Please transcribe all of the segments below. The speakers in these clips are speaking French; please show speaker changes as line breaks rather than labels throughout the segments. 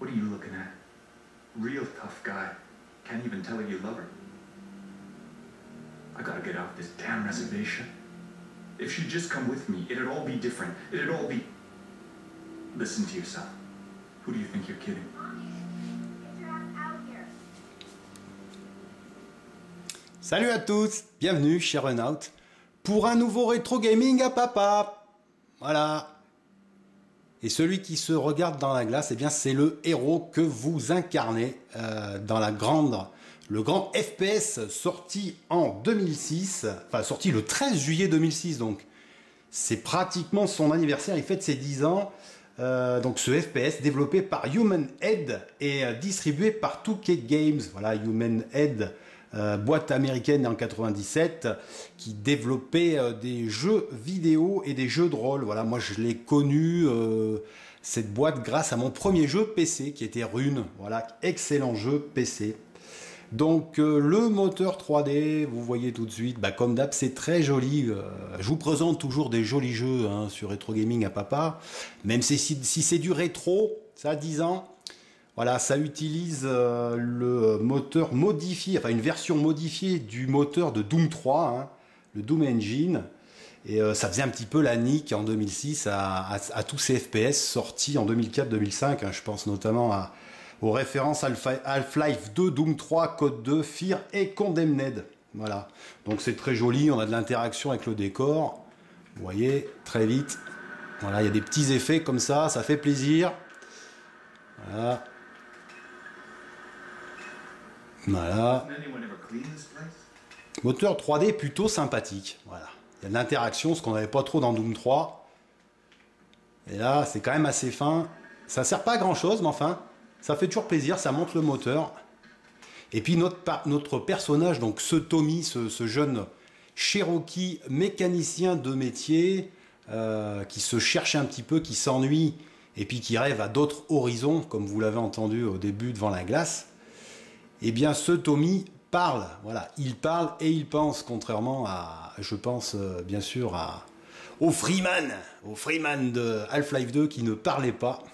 What are you looking at? Real tough guy. Can't even tell her you love her. I gotta get off this damn reservation. If she'd just come with me, it'd all be different. It'd all be... Listen to yourself. Who do you think you're kidding?
Salut à tous, bienvenue chez Runout pour un nouveau rétro gaming à papa. Voilà. Et celui qui se regarde dans la glace, eh bien c'est le héros que vous incarnez dans le grand FPS sorti en 2006, enfin sorti le 13 juillet 2006, donc c'est pratiquement son anniversaire, il fête ses 10 ans. Donc ce FPS développé par Human Head et distribué par 2K Games. Voilà, Human Head, boîte américaine en 97 qui développait des jeux vidéo et des jeux de rôle. Voilà, moi je l'ai connu cette boîte grâce à mon premier jeu PC qui était Rune. Voilà, excellent jeu PC. Donc le moteur 3D, vous voyez tout de suite, bah, comme d'hab, c'est très joli. Je vous présente toujours des jolis jeux hein, sur Retro Gaming à papa, même si c'est du rétro, ça a 10 ans. Voilà, ça utilise le moteur modifié, enfin une version modifiée du moteur de Doom 3, hein, le Doom Engine. Et ça faisait un petit peu la nique en 2006 à tous ces FPS sortis en 2004-2005. Hein, je pense notamment aux références Half-Life 2, Doom 3, Code 2, Fear et Condemned. Voilà. Donc c'est très joli, on a de l'interaction avec le décor. Vous voyez, très vite. Voilà, il y a des petits effets comme ça fait plaisir. Voilà. Voilà. Moteur 3D plutôt sympathique. Voilà. Il y a de l'interaction, ce qu'on n'avait pas trop dans Doom 3. Et là, c'est quand même assez fin. Ça sert pas à grand chose, mais enfin, ça fait toujours plaisir, ça monte le moteur. Et puis notre personnage, donc ce Tommy, ce jeune Cherokee mécanicien de métier, qui se cherche un petit peu, qui s'ennuie, et puis qui rêve à d'autres horizons, comme vous l'avez entendu au début devant la glace. Eh bien, ce Tommy parle, voilà, il parle et il pense, contrairement à, je pense bien sûr au Freeman de Half-Life 2 qui ne parlait pas.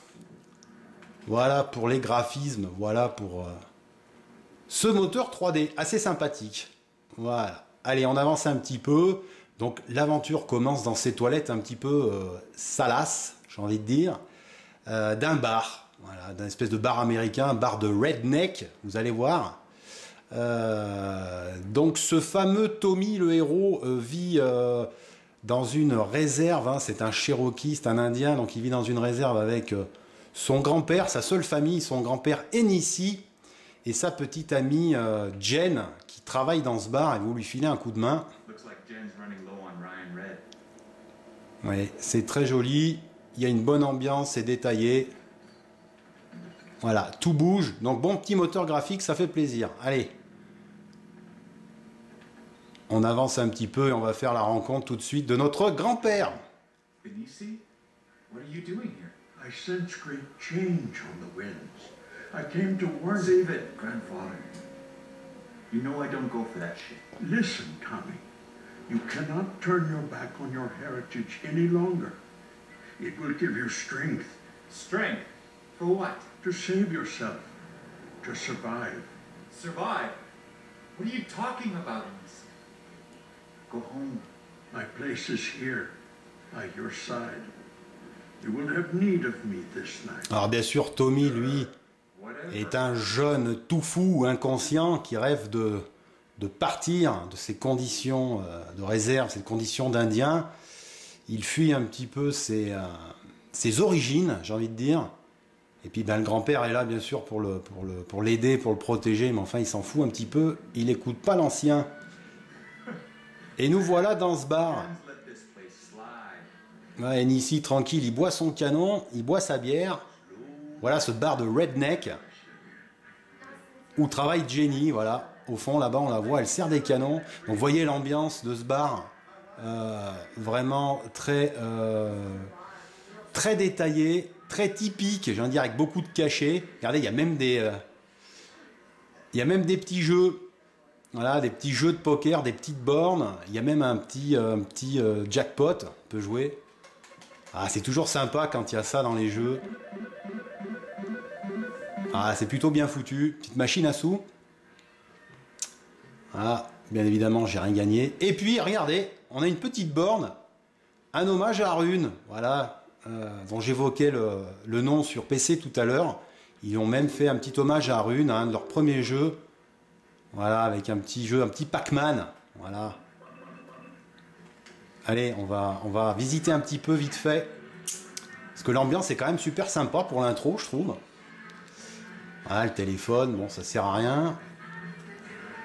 Voilà pour les graphismes, voilà pour ce moteur 3D, assez sympathique. Voilà, allez, on avance un petit peu. Donc l'aventure commence dans ces toilettes un petit peu salaces, j'ai envie de dire, d'un bar. Voilà, d'un espèce de bar américain, un bar de redneck, vous allez voir. Donc ce fameux Tommy, le héros, vit dans une réserve, hein, c'est un Cherokee, c'est un Indien, donc il vit dans une réserve avec son grand-père, sa seule famille, son grand-père Hennessy, et sa petite amie Jen, qui travaille dans ce bar, et vous lui filez un coup de main. Oui, c'est très joli, il y a une bonne ambiance, c'est détaillé. Voilà, tout bouge. Donc bon petit moteur graphique, ça fait plaisir. Allez. On avance un petit peu et on va faire la rencontre tout de suite de notre grand-père.
Benici, what are you doing here?
I sense great change on the winds. I came to warn you.
Save it, grandfather. You know I don't go for that shit.
Listen, Tommy. You cannot turn your back on your heritage any longer. It will give you strength.
Strength? For what?
To save yourself. To survive.
Survive? What are you talking about? Go home.
My place is here, by your side. You will have need of me this night.
Alors bien sûr, Tommy, lui, est un jeune tout fou, inconscient, qui rêve de partir de ces conditions de réserve, ces conditions d'Indien. Il fuit un petit peu ses origines, j'ai envie de dire. Et puis ben, le grand-père est là, bien sûr, pour l'aider, pour le protéger, mais enfin, il s'en fout un petit peu. Il n'écoute pas l'ancien. Et nous voilà dans ce bar. Ouais, Hennessy, tranquille, il boit son canon, il boit sa bière. Voilà ce bar de redneck où travaille Jenny, voilà. Au fond, là-bas, on la voit, elle sert des canons. Donc, vous voyez l'ambiance de ce bar, vraiment très détaillé, très typique, j'ai envie de dire, avec beaucoup de cachets. Regardez, il y a même des petits jeux. Voilà, des petits jeux de poker, des petites bornes. Il y a même un petit jackpot, on peut jouer. Ah, c'est toujours sympa quand il y a ça dans les jeux. Ah, c'est plutôt bien foutu. Petite machine à sous. Ah, bien évidemment, j'ai rien gagné. Et puis, regardez, on a une petite borne. Un hommage à Rune. Voilà, dont j'évoquais le nom sur PC tout à l'heure. Ils ont même fait un petit hommage à Rune, un de leurs premiers jeux. Voilà, avec un petit jeu, un petit Pac-Man. Voilà. Allez, on va visiter un petit peu vite fait. Parce que l'ambiance est quand même super sympa pour l'intro, je trouve. Voilà, le téléphone, bon, ça sert à rien.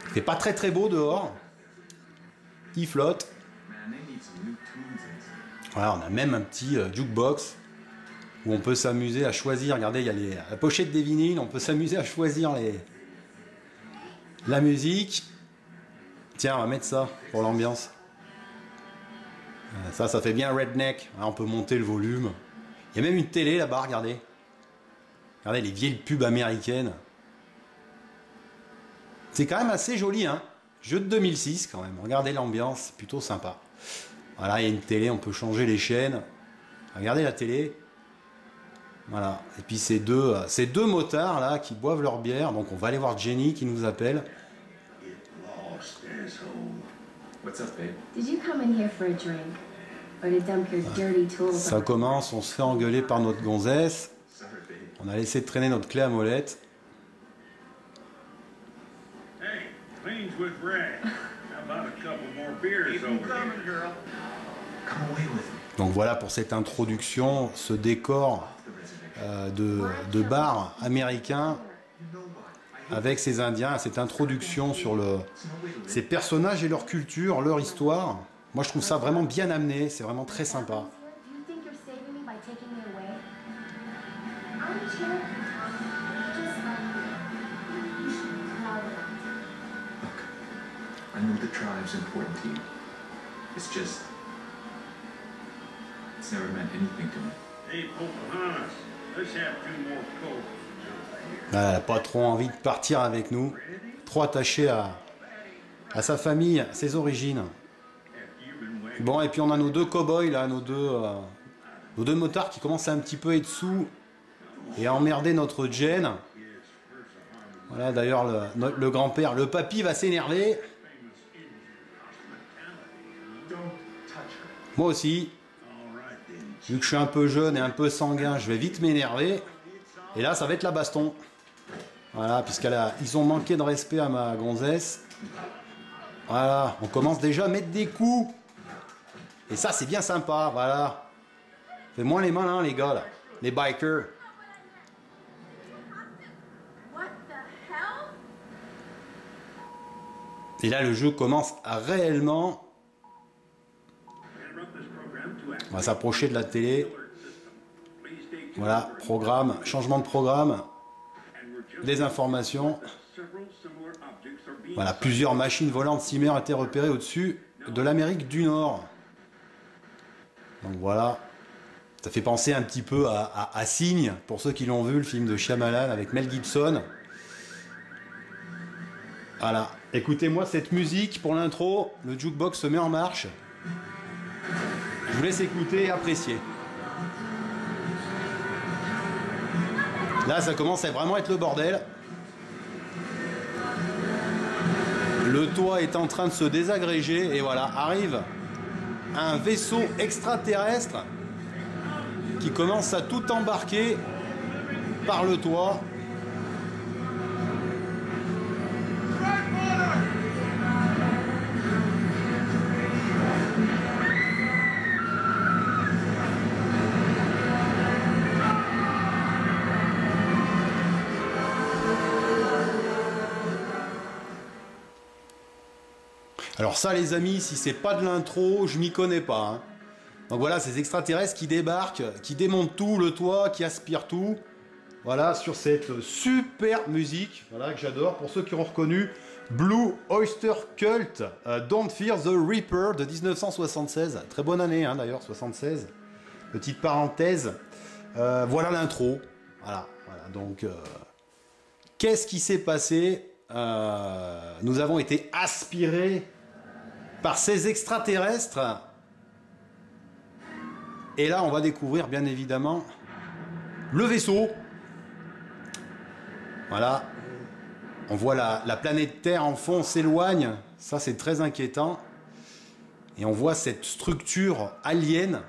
Il fait pas très très beau dehors. Il flotte. Voilà, on a même un petit jukebox où on peut s'amuser à choisir. Regardez, il y a la pochette des vinyles. On peut s'amuser à choisir la musique. Tiens, on va mettre ça pour l'ambiance. Ça fait bien redneck. On peut monter le volume. Il y a même une télé là-bas, regardez. Regardez les vieilles pubs américaines. C'est quand même assez joli, hein. Jeu de 2006 quand même. Regardez l'ambiance, c'est plutôt sympa. Voilà, il y a une télé, on peut changer les chaînes. Regardez la télé. Voilà. Et puis ces deux motards là qui boivent leur bière. Donc on va aller voir Jenny qui nous appelle.
What's up, babe?
Did you come in here for a drink? Or to dump your dirty tools
Ça commence, on se fait engueuler par notre gonzesse.
Sorry, babe.
On a laissé traîner notre clé à molette.
Hey, cleans with Ray. How about a couple more beers over here? Girl.
Come away with me.
Donc voilà pour cette introduction, ce décor de bar américain avec ces Indiens, cette introduction sur ces personnages et leur culture, leur histoire. Moi je trouve ça vraiment bien amené, c'est vraiment très sympa.
Do you think you're saving me by taking me away? I'm Cherokee, Tom. Just like you. You should be proud of that.
Look, I know the tribe's important to you. It's just... It's never meant anything to me.
Hey, Pocahontas, let's have two more cokes.
Elle n'a pas trop envie de partir avec nous, trop attachée à sa famille, à ses origines. Bon, et puis on a nos deux cow-boys là, nos deux motards qui commencent à un petit peu être sous et à emmerder notre Jen. Voilà, d'ailleurs le grand-père, le papy va s'énerver. Moi aussi, vu que je suis un peu jeune et un peu sanguin, je vais vite m'énerver. Et là, ça va être la baston. Voilà, puisqu'ils ont manqué de respect à ma gonzesse. Voilà, on commence déjà à mettre des coups. Et ça, c'est bien sympa, voilà. Fais moins les malins, les gars, là. Les bikers.
What the hell?
Et là, le jeu commence à réellement... On va s'approcher de la télé. Voilà, programme, changement de programme. Des informations. Voilà, plusieurs machines volantes Cymer ont été repérées au-dessus de l'Amérique du Nord. Donc voilà, ça fait penser un petit peu à Signe, pour ceux qui l'ont vu, le film de Shyamalan avec Mel Gibson. Voilà, écoutez-moi cette musique pour l'intro, le jukebox se met en marche. Je vous laisse écouter et apprécier. Là, ça commence à vraiment être le bordel. Le toit est en train de se désagréger et voilà, arrive un vaisseau extraterrestre qui commence à tout embarquer par le toit. Alors ça les amis, si c'est pas de l'intro, je m'y connais pas. Hein. Donc voilà, ces extraterrestres qui débarquent, qui démontent tout, le toit, qui aspirent tout. Voilà, sur cette super musique, voilà, que j'adore. Pour ceux qui ont reconnu, Blue Oyster Cult, Don't Fear the Reaper de 1976. Très bonne année hein, d'ailleurs, 76. Petite parenthèse. Voilà l'intro. Voilà, donc qu'est-ce qui s'est passé? Nous avons été aspirés par ces extraterrestres. Et là, on va découvrir, bien évidemment, le vaisseau. Voilà. On voit la planète Terre en fond s'éloigne. Ça, c'est très inquiétant. Et on voit cette structure alien.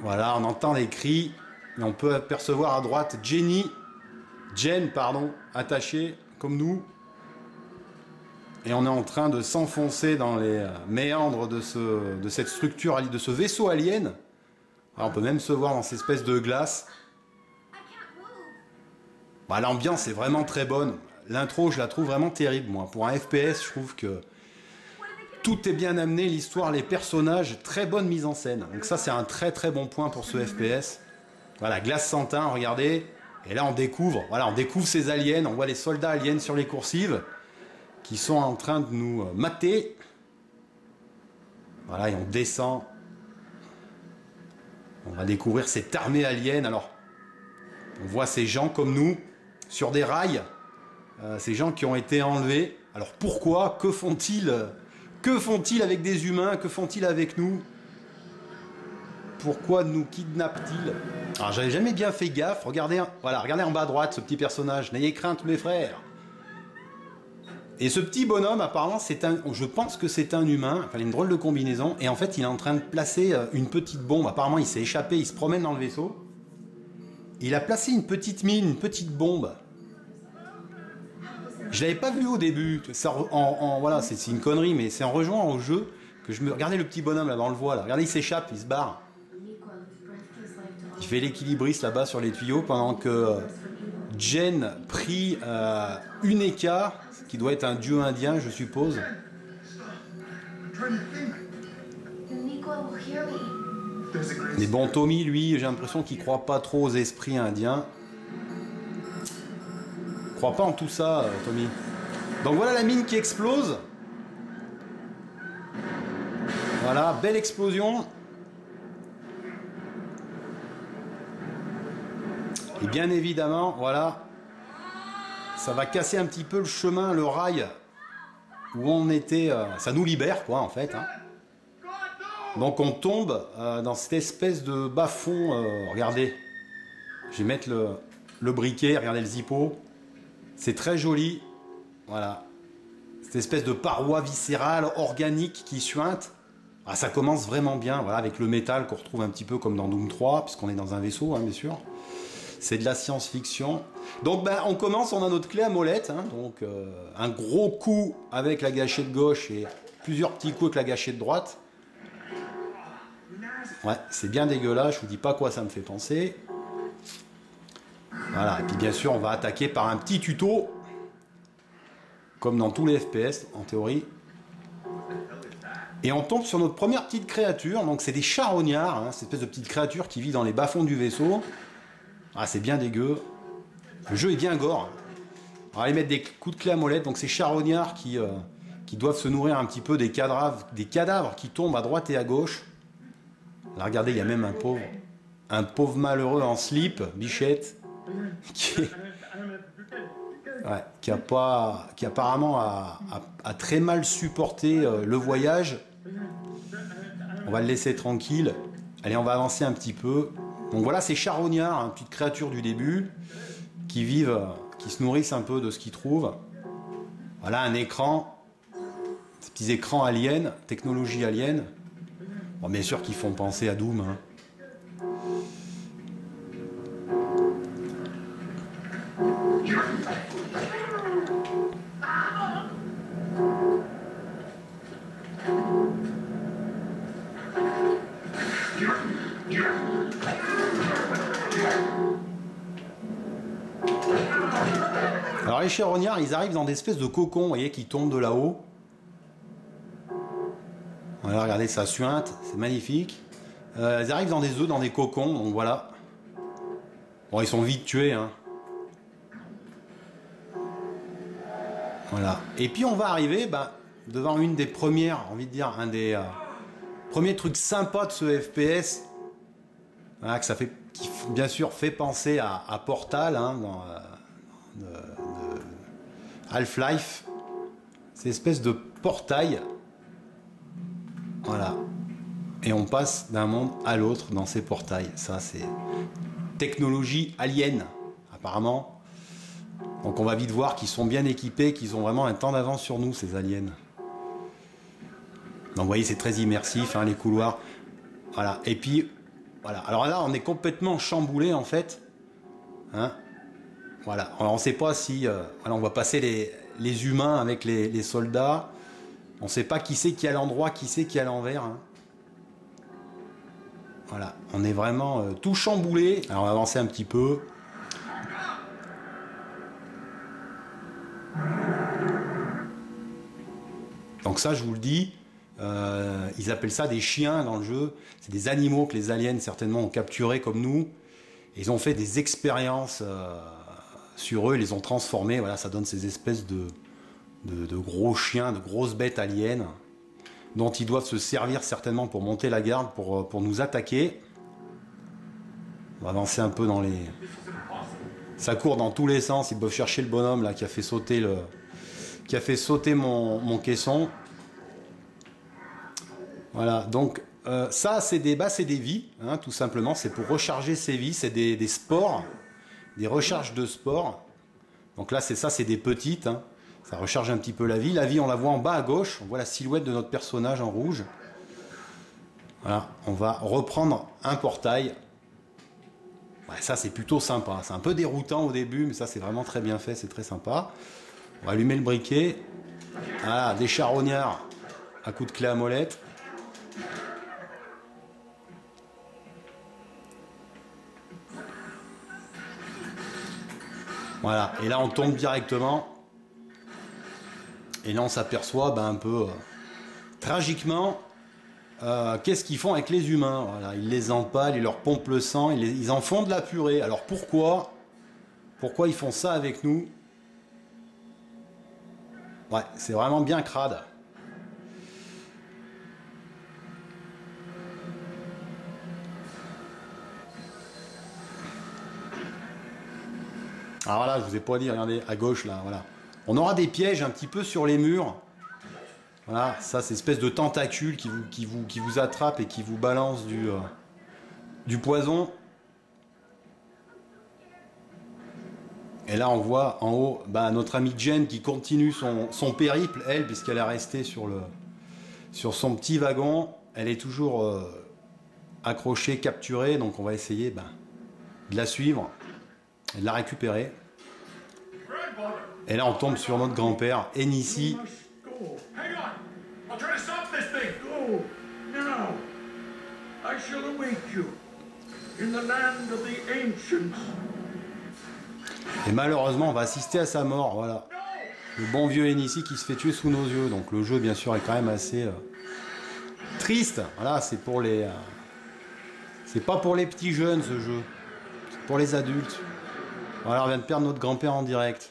Voilà, on entend les cris. Et on peut apercevoir à droite Jen, attachée comme nous. Et on est en train de s'enfoncer dans les méandres de cette structure, de ce vaisseau alien. Alors, on peut même se voir dans cette espèce de glace. Bah, l'ambiance est vraiment très bonne. L'intro, je la trouve vraiment terrible, moi. Pour un FPS, je trouve que tout est bien amené, l'histoire, les personnages, très bonne mise en scène. Donc ça, c'est un très très bon point pour ce FPS. Voilà, glace sans teint, regardez. Et là, on découvre ces aliens. On voit les soldats aliens sur les coursives qui sont en train de nous mater. Voilà, et on descend. On va découvrir cette armée alien. Alors, on voit ces gens comme nous sur des rails. Ces gens qui ont été enlevés. Alors pourquoi? Que font-ils? Que font-ils avec des humains? Que font-ils avec nous? Pourquoi nous kidnappent-ils? Alors j'avais jamais bien fait gaffe. Regardez, voilà, regardez en bas à droite ce petit personnage. N'ayez crainte mes frères. Et ce petit bonhomme, apparemment, je pense que c'est un humain. Enfin, il a une drôle de combinaison. Et en fait, il est en train de placer une petite bombe. Apparemment, il s'est échappé. Il se promène dans le vaisseau. Il a placé une petite mine, une petite bombe. Je l'avais pas vu au début. Voilà, c'est une connerie, mais c'est en rejoignant au jeu que je me. Regardez le petit bonhomme là, on le voit là. Regardez, il s'échappe, il se barre. Il fait l'équilibriste là-bas sur les tuyaux pendant que Jen prie Uneka, qui doit être un dieu indien, je suppose. Mais bon, Tommy, lui, j'ai l'impression qu'il croit pas trop aux esprits indiens. Crois pas en tout ça, Tommy. Donc voilà la mine qui explose. Voilà, belle explosion. Et bien évidemment, voilà, ça va casser un petit peu le chemin, le rail où on était. Ça nous libère, quoi, en fait. Hein. Donc on tombe dans cette espèce de bas-fond. Regardez, je vais mettre le briquet, regardez le zippo. C'est très joli, voilà. Cette espèce de paroi viscérale, organique qui suinte. Ah, ça commence vraiment bien, voilà, avec le métal qu'on retrouve un petit peu comme dans Doom 3, puisqu'on est dans un vaisseau, hein, bien sûr. C'est de la science-fiction. Donc, ben, on commence, on a notre clé à molette. Hein, donc, un gros coup avec la gâchette gauche et plusieurs petits coups avec la gâchette droite. Ouais, c'est bien dégueulasse, je vous dis pas à quoi ça me fait penser. Voilà, et puis bien sûr, on va attaquer par un petit tuto, comme dans tous les FPS, en théorie. Et on tombe sur notre première petite créature, donc c'est des charognards, hein, cette espèce de petite créature qui vit dans les bas-fonds du vaisseau. Ah, c'est bien dégueu. Le jeu est bien gore. On va aller mettre des coups de clé à molette, donc ces charognards qui doivent se nourrir un petit peu des cadavres qui tombent à droite et à gauche. Là, regardez, il y a même un pauvre malheureux en slip, bichette, qui apparemment a très mal supporté le voyage. On va le laisser tranquille. Allez, on va avancer un petit peu. Donc voilà ces charognards, hein, petites créatures du début, qui se nourrissent un peu de ce qu'ils trouvent. Voilà un écran, ces petits écrans aliens, technologie alien. Bon, bien sûr qu'ils font penser à Doom. Hein. Alors les charognards, ils arrivent dans des espèces de cocons, vous voyez, qui tombent de là-haut. Voilà, regardez, ça suinte, c'est magnifique. Ils arrivent dans des œufs, dans des cocons, donc voilà. Bon, ils sont vite tués, hein. Voilà. Et puis on va arriver devant une des premières, envie de dire, un des premiers trucs sympas de ce FPS. Voilà, qui bien sûr fait penser à Portal, hein, dans Half-Life. C'est espèce de portail. Voilà. Et on passe d'un monde à l'autre dans ces portails. Ça, c'est technologie alien. apparemment. Donc on va vite voir qu'ils sont bien équipés, qu'ils ont vraiment un temps d'avance sur nous, ces aliens. Donc vous voyez, c'est très immersif, hein, les couloirs. Voilà, et puis, voilà. Alors là, on est complètement chamboulé, en fait. Hein, voilà, alors on ne sait pas si... voilà, on va passer les humains avec les soldats. On ne sait pas qui c'est qui est à l'endroit, qui c'est qui est à l'envers. Hein. Voilà, on est vraiment tout chamboulé. Alors on va avancer un petit peu. Donc ça, je vous le dis, ils appellent ça des chiens dans le jeu. C'est des animaux que les aliens certainement ont capturés comme nous. Ils ont fait des expériences sur eux, ils les ont transformés. Voilà, ça donne ces espèces de gros chiens, de grosses bêtes aliens, dont ils doivent se servir certainement pour monter la garde, pour nous attaquer. On va avancer un peu dans les... Ça court dans tous les sens, ils peuvent chercher le bonhomme là qui a fait sauter mon caisson. Voilà, donc ça c'est des vies, hein, tout simplement, c'est pour recharger ces vies, c'est des spores, des recharges de spores. Donc là c'est des petites, hein, ça recharge un petit peu la vie. La vie on la voit en bas à gauche, on voit la silhouette de notre personnage en rouge. Voilà, on va reprendre un portail. Ouais, ça c'est plutôt sympa, c'est un peu déroutant au début, mais ça c'est vraiment très bien fait, c'est très sympa. On va allumer le briquet. Ah, des charognards à coups de clé à molette. Voilà, et là on tombe directement. Et là on s'aperçoit un peu tragiquement qu'est-ce qu'ils font avec les humains. Voilà, ils les empalent, ils leur pompent le sang, ils en font de la purée. Alors pourquoi ils font ça avec nous? Ouais, c'est vraiment bien crade. Alors voilà, je vous ai pas dit, regardez, à gauche là, voilà. On aura des pièges un petit peu sur les murs. Voilà, ça c'est une espèce de tentacule qui vous attrape et qui vous balance du poison. Et là on voit en haut notre amie Jen qui continue son périple, elle, puisqu'elle est restée sur son petit wagon. Elle est toujours accrochée, capturée, donc on va essayer de la suivre et de la récupérer. Et là on tombe sur notre grand-père, Enishi.
Go now. I shall await you in the land of the ancients.
Et malheureusement on va assister à sa mort, voilà. Le bon vieux Enishi qui se fait tuer sous nos yeux. Donc le jeu bien sûr est quand même assez triste. Voilà, c'est pour les... c'est pas pour les petits jeunes ce jeu. C'est pour les adultes. Voilà, on vient de perdre notre grand-père en direct.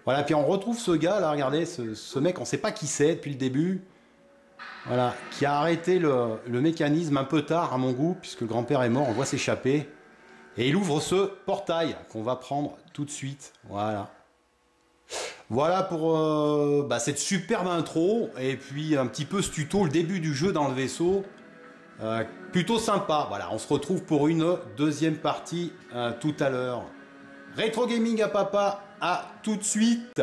Voilà, puis on retrouve ce gars là, regardez, ce mec, on sait pas qui c'est depuis le début. Voilà, qui a arrêté le mécanisme un peu tard à mon goût, puisque le grand-père est mort, on voit s'échapper. Et il ouvre ce portail qu'on va prendre tout de suite. Voilà. Voilà pour cette superbe intro, et puis un petit peu ce tuto, le début du jeu dans le vaisseau. Plutôt sympa. Voilà, on se retrouve pour une deuxième partie tout à l'heure. Rétro Gaming à papa, à tout de suite.